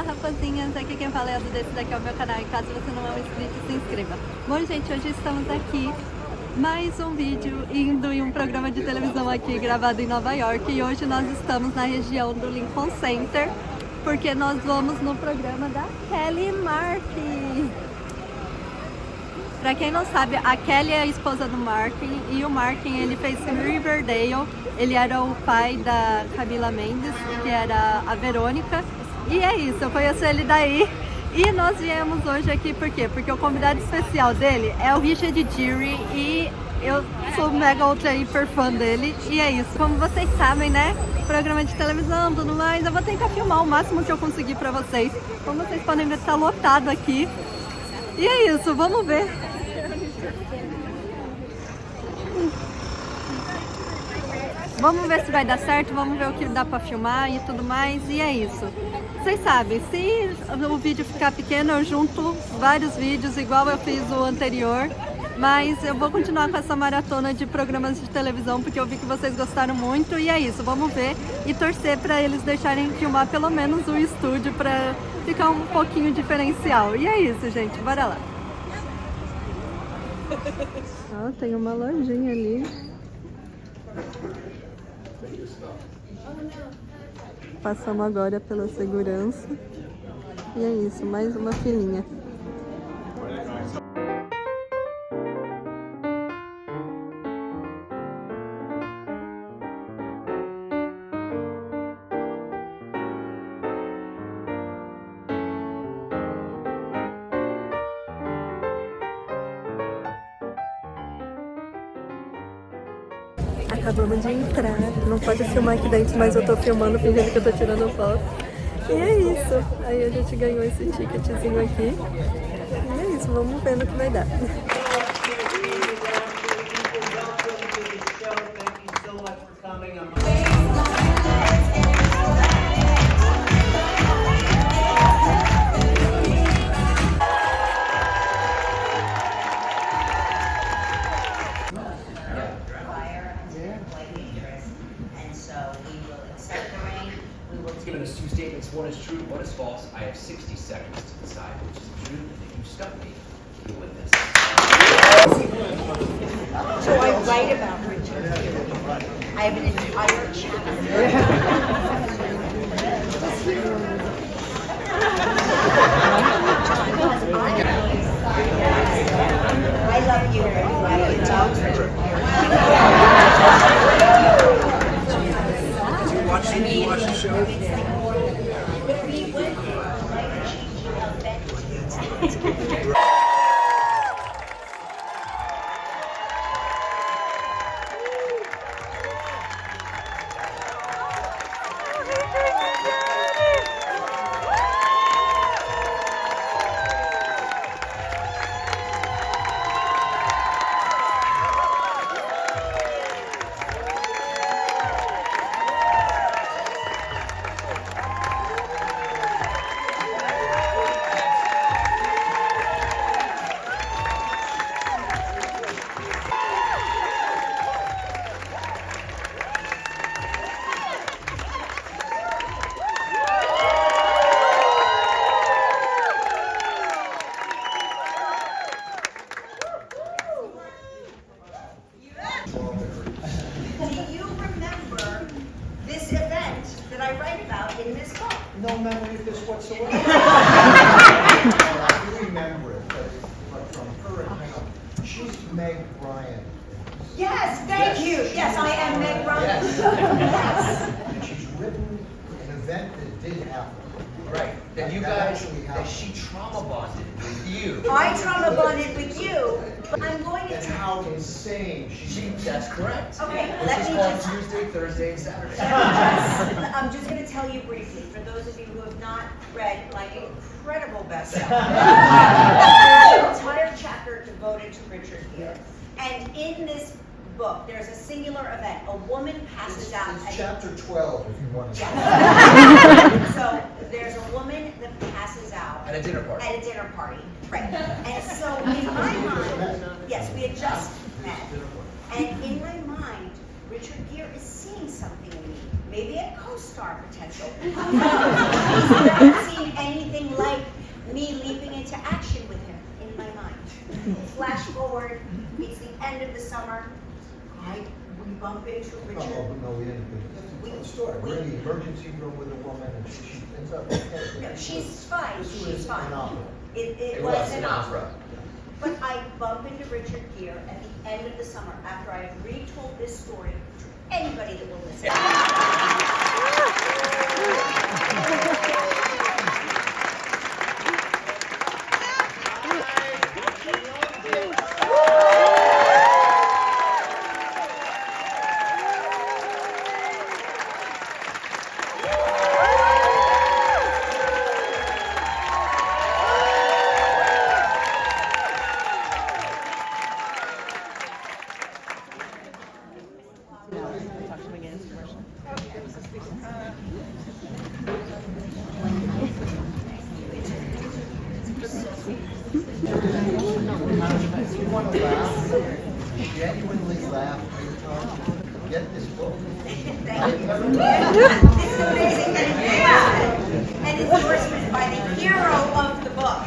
rapazinhas, aqui quem fala é a Eduda, esse daqui é o meu canal e caso você não é um inscrito, se inscreva. Bom gente, hoje estamos aqui, mais um vídeo indo em um programa de televisão aqui gravado em Nova York e hoje nós estamos na região do Lincoln Center porque nós vamos no programa da Kelly Mark. Pra quem não sabe, a Kelly é a esposa do Martin e o Martin ele fez Riverdale, ele era o pai da Camila Mendes, que era a Verônica, e é isso, eu conheço ele daí e nós viemos hoje aqui por quê? Porque o convidado especial dele é o Richard Gere e eu sou mega ultra hiper fã dele e é isso. Como vocês sabem, né, programa de televisão, tudo mais, eu vou tentar filmar o máximo que eu conseguir pra vocês. Como vocês podem ver, tá lotado aqui e é isso, vamos ver. Vamos ver se vai dar certo, vamos ver o que dá pra filmar e tudo mais, e é isso. Vocês sabem, se o vídeo ficar pequeno, eu junto vários vídeos, igual eu fiz o anterior, mas eu vou continuar com essa maratona de programas de televisão, porque eu vi que vocês gostaram muito, e é isso, vamos ver e torcer pra eles deixarem filmar pelo menos o estúdio, pra ficar um pouquinho diferencial. E é isso, gente, bora lá. Ó, tem uma lojinha ali. Passamos agora pela segurança. E é isso, mais uma filinha. Acabamos de entrar, não pode filmar aqui dentro, mas eu tô filmando, fingindo que eu tô tirando foto. E é isso, aí a gente ganhou esse ticketzinho aqui. E é isso, vamos ver no que vai dar. Given us two statements, one is true, one is false. I have 60 seconds to decide which is the truth, and if you stop me, you win this. So I write about Richard Gere. I have an entire chapter. I love you. Did you watch the show? I write about in this book. No memory of this whatsoever. I do remember it, but from her account, she's Meg Ryan. Yes, thank you. Yes, I am Meg Ryan. Yes. And she's written an event that did happen. Right. That you guys, that she trauma bonded with you. I trauma bonded with you, but I'm going to And how insane she That's correct. Okay, Which let is me called just... Tuesday, Thursday, and Saturday. I'm just going to tell you briefly, for those of you who have not read like incredible bestseller, there's an entire chapter devoted to Richard Gere. And in this book, there's a singular event. A woman passes out. It's chapter 12, if you want to. Yeah. So there's a woman that passes out At a dinner party. At a dinner party, right? And so in my mind, yes, we had just met, and in my mind, Richard Gere is seeing something in me, maybe a co-star potential. He's not seen anything into action with him in my mind. Flash forward, it's the end of the summer. We bump into Richard. Oh, no, we didn't. That's a story. We're in the emergency room with a woman and she ends up. No, she's fine. She's fine. An opera. It was an opera. But I bump into Richard Gere at the end of the summer after I have retold this story to anybody that will listen. If you want to laugh, genuinely laugh, get this book. Thank you. This is amazing. And endorsement by the hero of the book.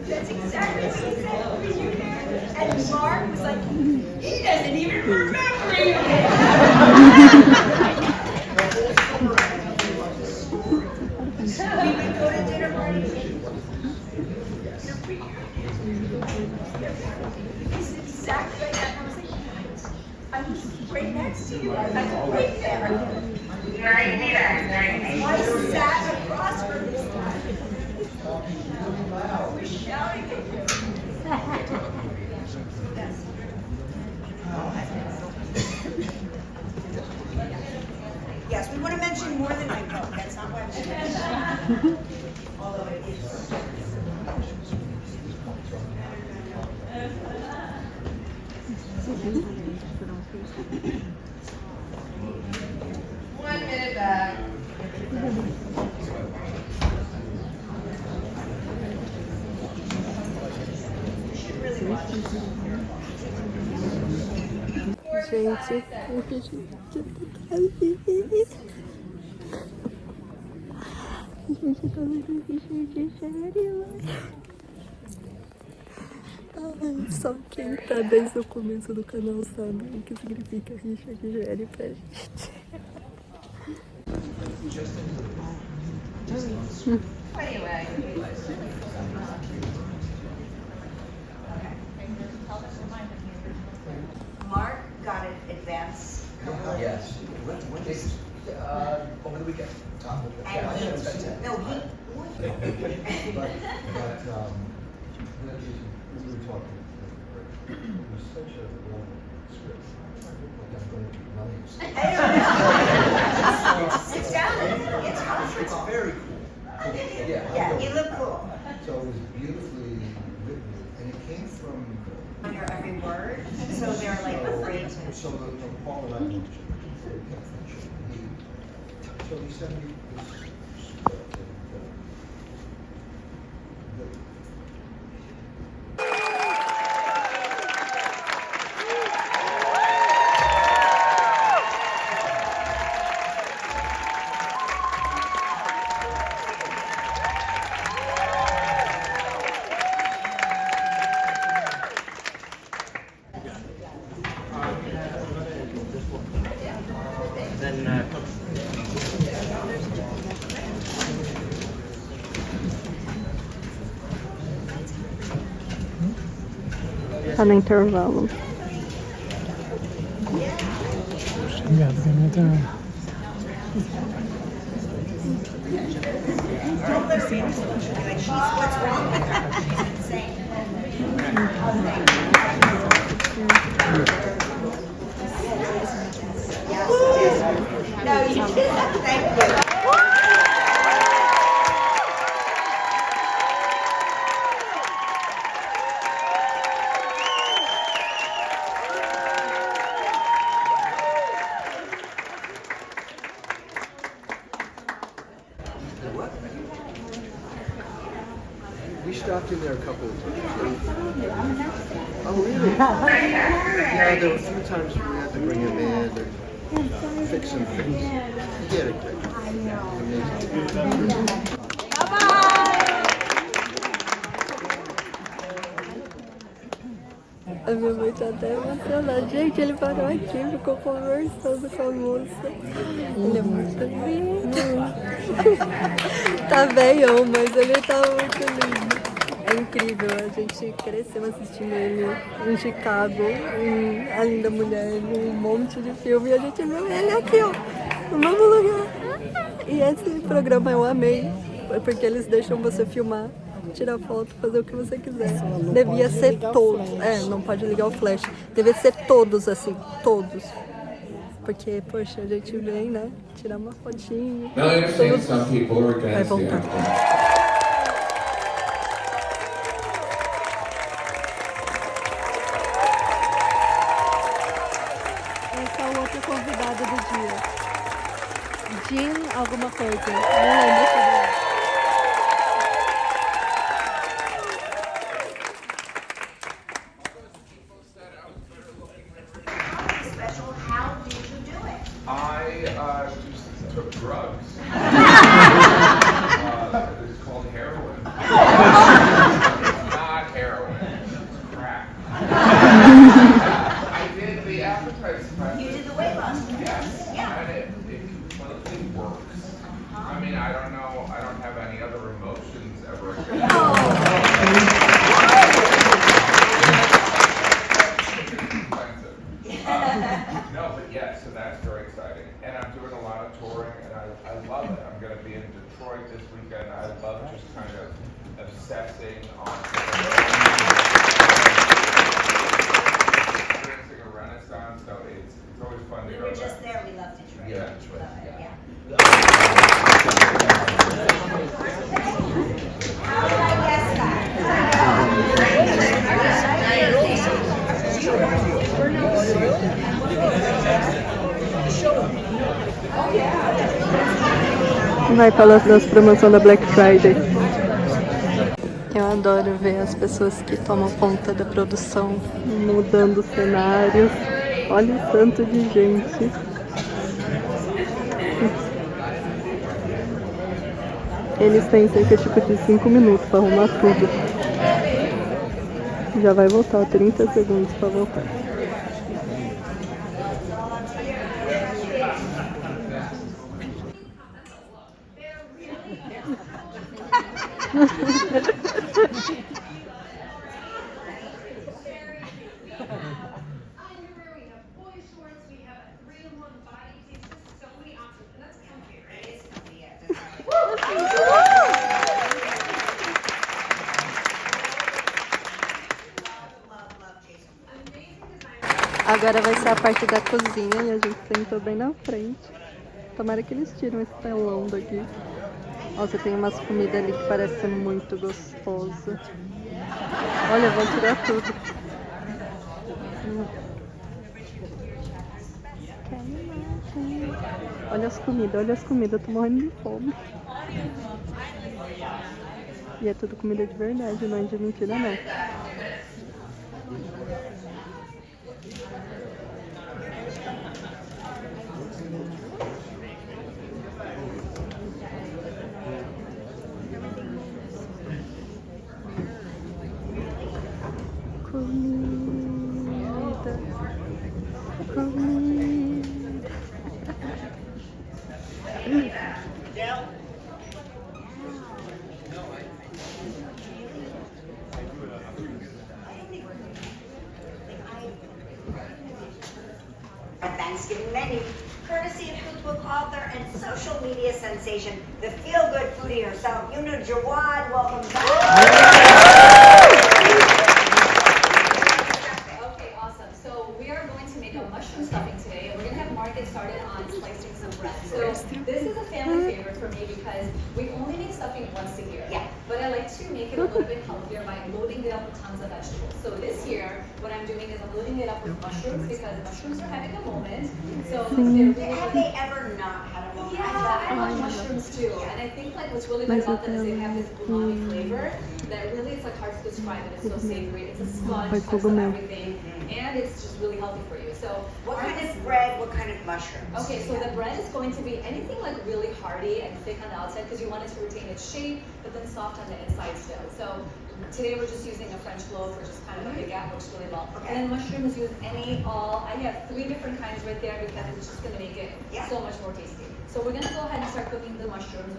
That's exactly what he said. And Mark was like, he doesn't even remember you. We would go to dinner parties. It's exactly like that. I was like, I'm just right next to you. I'm right there. I sat across from this guy. We're shouting at you. Yes, we want to mention more than my book. That's not what I'm saying. Although it is. One minute back. You should really watch it. Gente, o que a gente tá fazendo? A gente tá vendo Richard Gere. Só quem tá desde o começo do canal sabe o que significa Richard Gere pra gente. Anyway. Mark got an advance. Yes. Over the weekend. And he, no, he. But we were talking. It was such a long script. Like I'm going to be running. I don't know. It's down. It's hard. It's very cool. Yeah, you look cool. So it was beautifully written, and it came from. Under every word, so they're like afraid to. So the Paul and I mentioned, so he sent me this script. Tá no intervalo. Obrigado, Renata. What's wrong with her? She's insane. No, you didn't. Thank you. We stopped in there a couple of times. Oh, really? Yeah, there were a few times we had to bring him in. fix and fix. Get it. A minha mãe tá até emocionada. Gente, ele parou aqui, ficou conversando com a moça. Ele é muito lindo. Tá velhão, mas ele tá muito lindo. É incrível, a gente cresceu assistindo ele em Chicago, em A Linda Mulher, em um monte de filme. E a gente viu ele aqui, ó, no mesmo lugar. E esse programa eu amei, porque eles deixam você filmar, tirar foto, fazer o que você quiser. Devia ser todos. Não pode ligar o flash. Devia ser todos assim, todos. Porque, poxa, a gente vem, né? Tirar uma fotinho. Now, I understand some people are Vai voltar. Esse é o outro convidado do dia. Jean alguma coisa. Não lembro se é. Special, how did you do it? I just took drugs. It's called heroin. Not heroin. It's crack. I did the appetite suppressant. You did the weight loss. Yes. Yeah. And it completely works. I mean, I don't know. I don't have any other emotions ever again. No, but yeah, so that's very exciting. And I'm doing a lot of touring, and I love it. I'm going to be in Detroit this weekend. I love just kind of obsessing on experiencing a renaissance, so it's always fun to We go were just there. there, we love Detroit. Yeah, Detroit, Love it, yeah. How did I guess that? Vai falar das promoções da Black Friday. Eu adoro ver as pessoas que tomam conta da produção, mudando cenários. Olha o tanto de gente. Eles têm cerca tipo de 5 minutos para arrumar tudo. Já vai voltar, 30 segundos para voltar. Agora vai ser a parte da cozinha e a gente sentou bem na frente. Tomara que eles tiram esse telão daqui. Nossa, tem umas comidas ali que parecem ser muito gostosas. Olha, vou tirar tudo. Olha as comidas, tô morrendo de fome. E é tudo comida de verdade, não é de mentira não. A Thanksgiving menu, courtesy of cookbook author and social media sensation, the feel-good foodie herself, Yuna Jawad. Welcome back. Okay, awesome. So we are going to make a mushroom stuffing today, and we're going to have Mark get started on slicing some bread. So this is a family favorite for me because we only make stuffing once a year. Yeah. But I like to make it a little bit healthier by loading it up with tons of vegetables. So this year, what I'm doing is I'm loading it up with mushrooms because mushrooms are having a moment. So they're really Have they ever not had a moment? yeah, I love mushrooms too. And I think like what's really good about them is they have this umami flavor that really it's like hard to describe, and it's so savory. It's a sponge, touch on everything, and it's just really healthy for you. So what kind of bread, what kind of mushrooms? Okay, so the bread is going to be anything like really hearty and thick on the outside because you want it to retain its shape, but then soft on the inside still. So today we're just using a French loaf, which is kind of a big gap, works really well. Okay. And then mushrooms, use any, all. I have 3 different kinds right there because it's just going to make it so much more tasty. So we're going to go ahead and start cooking the mushrooms.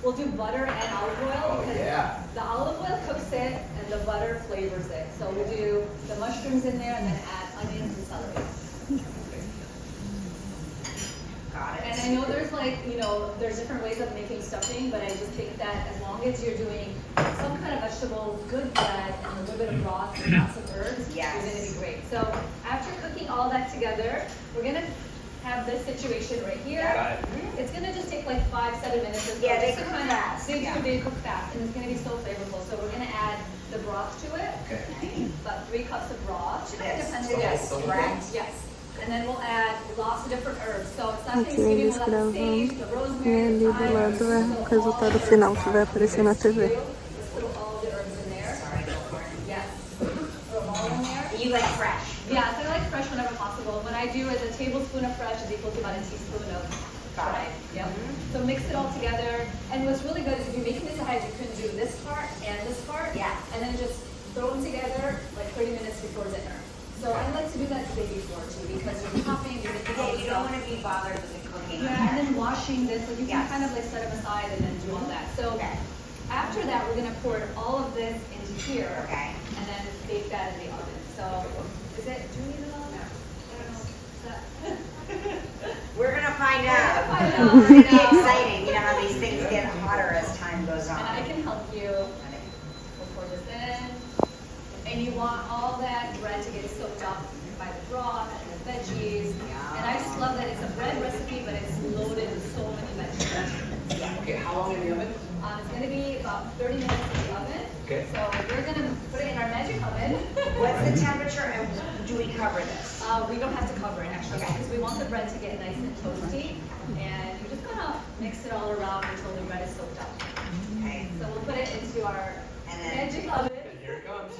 We'll do butter and olive oil because the olive oil cooks it and the butter flavors it. So we'll do the mushrooms in there and then add onions and celery. Got it. And I know there's like, you know, there's different ways of making stuffing, but I just think that as long as you're doing some kind of vegetable, good bread, and a little bit of broth and lots of herbs, you're going to be great. So after cooking all that together, we're going to have this situation right here. It's going to just take like 5-7 minutes or so. Yeah, they just to cook kind fast. of, they cook fast, and it's going to be so flavorful. So we're going to add the broth to it. Okay. About 3 cups of broth. To this, Depends on correct? Yes. And then we'll add lots of different herbs. So it's not Thanksgiving without the sage, the rosemary, the thyme. lado é o resultado final que vai aparecer na TV. Let's throw all the herbs in there. Sorry, go for it. Yes. Throw them all in there. You like fresh? Yeah, so I like fresh whenever possible. What I do is a tablespoon of fresh is equal to about a teaspoon of dried. Yep. So mix it all together. And what's really good is if you're making this ahead, you can do this part and this part. Yeah. And then just throw them together like 30 minutes before dinner. So I like to do that the day before too because you're chopping, you're making all Yeah, you don't want to be bothered with the cooking. yeah, and then washing this, like you can kind of like set them aside and then do all that. So after that, we're gonna pour all of this into here, and then bake that in the oven. So is it? Do we need it on? No. I don't know. Is that? We're gonna find out. Find It's out. gonna be exciting. You know how these things get hotter as time goes on. And I can help you. We'll pour this in. And you want all that bread to get soaked up by the broth and the veggies. And I just love that it's a bread recipe, but it's loaded with so many vegetables. Okay, how long in the oven? It's going to be about 30 minutes in the oven. Okay. So we're going to put it in our magic oven. What's the temperature and do we cover this? We don't have to cover it actually because we want the bread to get nice and toasty. And you're just going to mix it all around until the bread is soaked up. Okay. So we'll put it into our magic oven. And here it comes.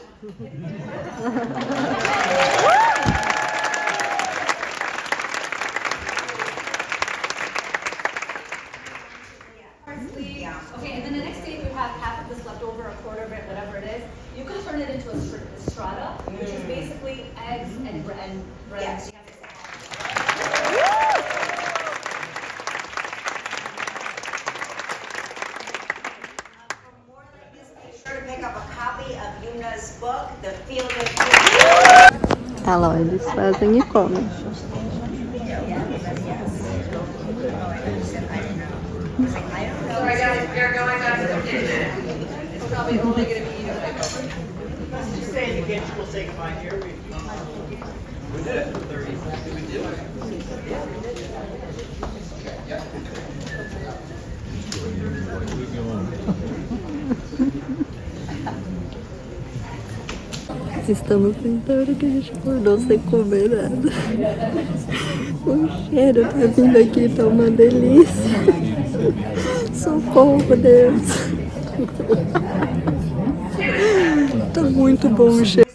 Parsley. Okay, and then the next day if you have half of this left over, a quarter of it, whatever it is, you can turn it into a strata, which is basically eggs and bread. Yes. Pick up a copy of Yuna's book, The Field of Dreams. Ah lá, eles fazem e comem. Sorry guys, we are going back to the kitchen. It's probably only going to be eaten like Let's just stay in the kitchen, we'll say goodbye here. We did it. 30. Did we do it? Estamos tentando que a gente acordou sem comer nada. O cheiro tá vindo aqui, tá uma delícia. Socorro, Deus. Tá muito bom o cheiro.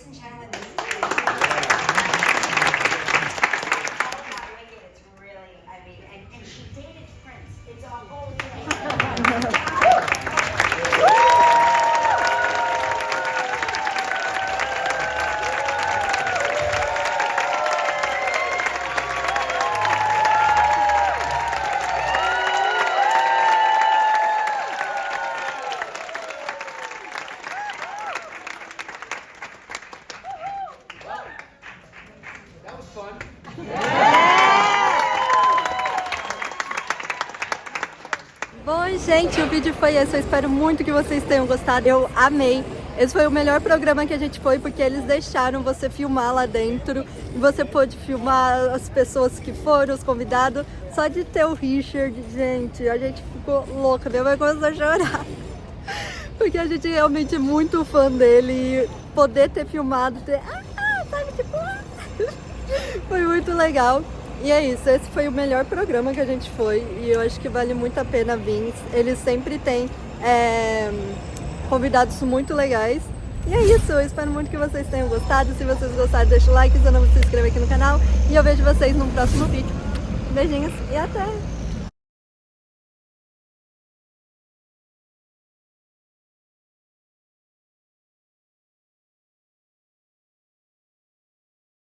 Bom, gente, o vídeo foi esse. Eu espero muito que vocês tenham gostado. Eu amei. Esse foi o melhor programa que a gente foi, porque eles deixaram você filmar lá dentro. E você pôde filmar as pessoas que foram, os convidados. Só de ter o Richard, gente, a gente ficou louca. Minha mãe começou a chorar. Porque a gente realmente é muito fã dele. E poder ter filmado, sabe, tipo... Foi muito legal. E é isso, esse foi o melhor programa que a gente foi e eu acho que vale muito a pena vir. Eles sempre têm convidados muito legais. E é isso, eu espero muito que vocês tenham gostado. Se vocês gostaram, deixa o like, se não, se inscreva aqui no canal. E eu vejo vocês no próximo vídeo. Beijinhos e até!